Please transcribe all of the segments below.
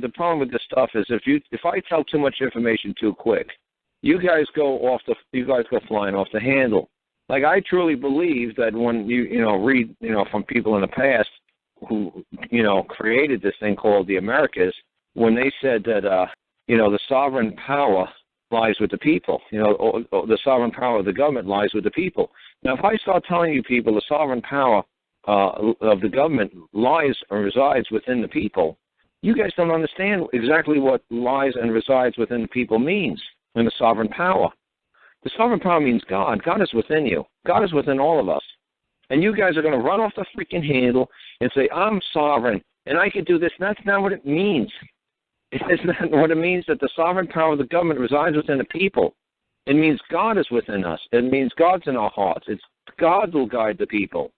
the problem with this stuff is if I tell too much information too quick, you guys go flying off the handle. Like, I truly believe that when you read from people in the past who created this thing called the Americas, when they said that the sovereign power lies with the people. The sovereign power of the government lies with the people. Now, if I start telling you people the sovereign power of the government lies and resides within the people, you guys don't understand exactly what lies and resides within the people means in the sovereign power. The sovereign power means God. God is within you. God is within all of us. And you guys are going to run off the freaking handle and say, I'm sovereign, and I can do this. That's not what it means. It's not what it means that the sovereign power of the government resides within the people. It means God is within us. It means God's in our hearts. It's God will guide the people.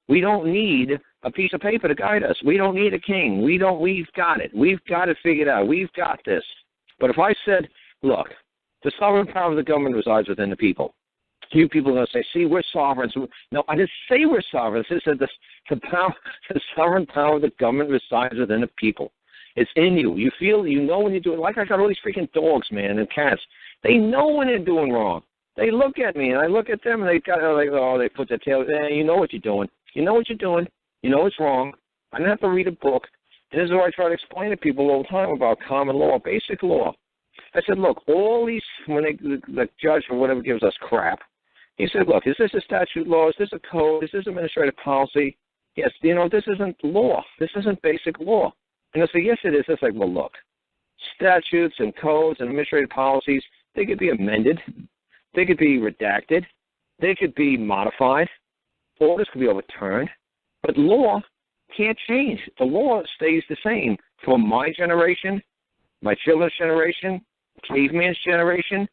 We don't need a piece of paper to guide us. We don't need a king. We've got it. We've got it figured out. We've got this. But if I said, look, the sovereign power of the government resides within the people. You people are going to say, see, we're sovereign. No, I didn't say we're sovereign. I said the sovereign power of the government resides within the people. It's in you. You feel, when you're doing, like I got all these freaking dogs, man, and cats. They know when they're doing wrong. They look at me, and I look at them, and they put their tail, you know what you're doing. You know what you're doing. You know it's wrong. I didn't have to read a book. And this is what I try to explain to people all the time about common law, basic law. I said, look, all these, when the judge or whatever gives us crap, he said, look, is this a statute law? Is this a code? Is this administrative policy? Yes, this isn't law. This isn't basic law. And I say, yes, it is. It's like, well, look, statutes and codes and administrative policies, they could be amended. They could be redacted. They could be modified. Orders could be overturned. But law can't change. The law stays the same for my generation, my children's generation, caveman's generation.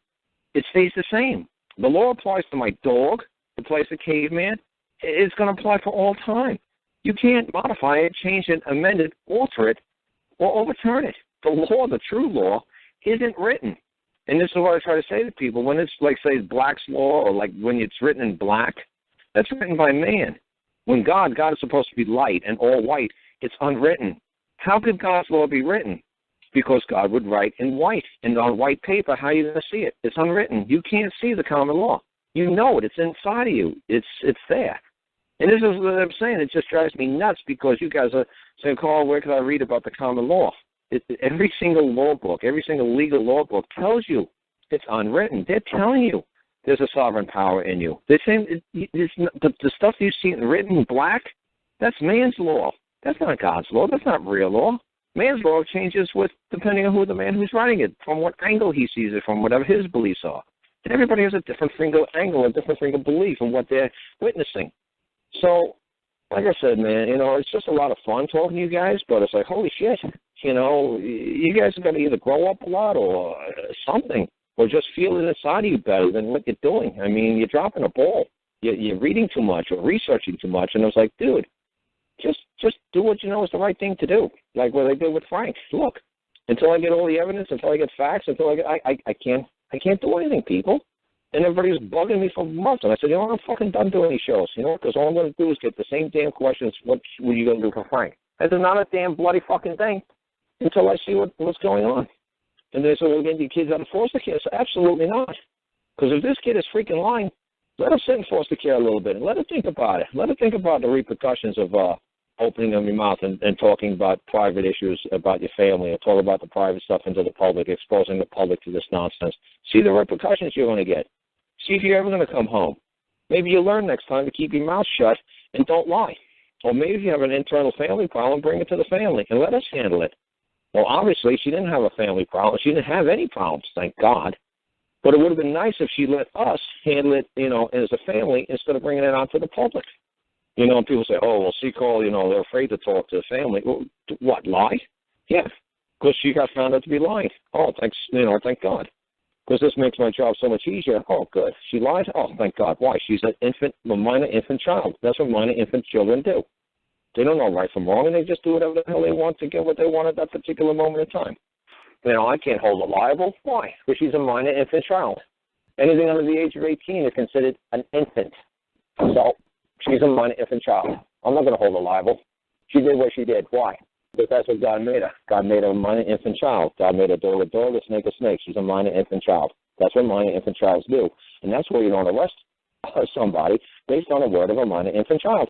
It stays the same. The law applies to my dog. It applies to caveman. It's going to apply for all time. You can't modify it, change it, amend it, alter it, or overturn it. The law, the true law, isn't written. And this is what I try to say to people. When it's like, say, Black's law, or like when it's written in black, that's written by man. When God is supposed to be light and all white, it's unwritten. How could God's law be written? Because God would write in white, and on white paper, how are you going to see it? It's unwritten. You can't see the common law. You know it. It's inside of you. It's there. And this is what I'm saying. It just drives me nuts because you guys are saying, Carl, where can I read about the common law? Every single law book, every single legal law book tells you it's unwritten. They're telling you there's a sovereign power in you. They're saying the stuff you see written in black, that's man's law. That's not God's law. That's not real law. Man's law changes depending on who the man who's writing it, from what angle he sees it, from whatever his beliefs are. And everybody has a different angle, a different belief in what they're witnessing. So, like I said, man, it's just a lot of fun talking to you guys, but it's like, holy shit, you guys have got to either grow up a lot or something, or just feel it inside of you better than what you're doing. I mean, you're dropping a ball. You're reading too much or researching too much, and I was like, dude, just do what you know is the right thing to do, like what I did with Frank. Look, until I get all the evidence, until I get facts, I can't do anything, people. And everybody was bugging me for months. And I said, I'm fucking done doing these shows, because all I'm going to do is get the same damn questions. What were you going to do for Frank? I said, not a damn bloody fucking thing until I see what's going on. And they said, well, we're going to get kids out of foster care. So absolutely not. Because if this kid is freaking lying, let him sit in foster care a little bit and let him think about it. Let him think about the repercussions of opening up your mouth and talking about private issues about your family, or talk about the private stuff into the public, exposing the public to this nonsense. See the repercussions you're going to get. See if you're ever going to come home. Maybe you'll learn next time to keep your mouth shut and don't lie. Or maybe if you have an internal family problem, bring it to the family and let us handle it. Well, obviously, she didn't have a family problem. She didn't have any problems, thank God. But it would have been nice if she let us handle it, as a family instead of bringing it out to the public. And people say, oh, well, see, Carl, they're afraid to talk to the family. Well, what, lie? Yeah, because she got found out to be lying. Oh, thanks, thank God. Because this makes my job so much easier. Oh, good. She lied? Oh, thank God. Why? She's a minor infant child. That's what minor infant children do. They don't know right from wrong, and they just do whatever the hell they want to get what they want at that particular moment in time. I can't hold her liable. Why? Because she's a minor infant child. Anything under the age of 18 is considered an infant. So she's a minor infant child. I'm not going to hold her liable. She did what she did. Why? But that's what God made her. God made her a minor infant child. God made a dog, a snake, a snake. She's a minor infant child. That's what minor infant childs do. And that's where you don't arrest somebody based on a word of a minor infant child.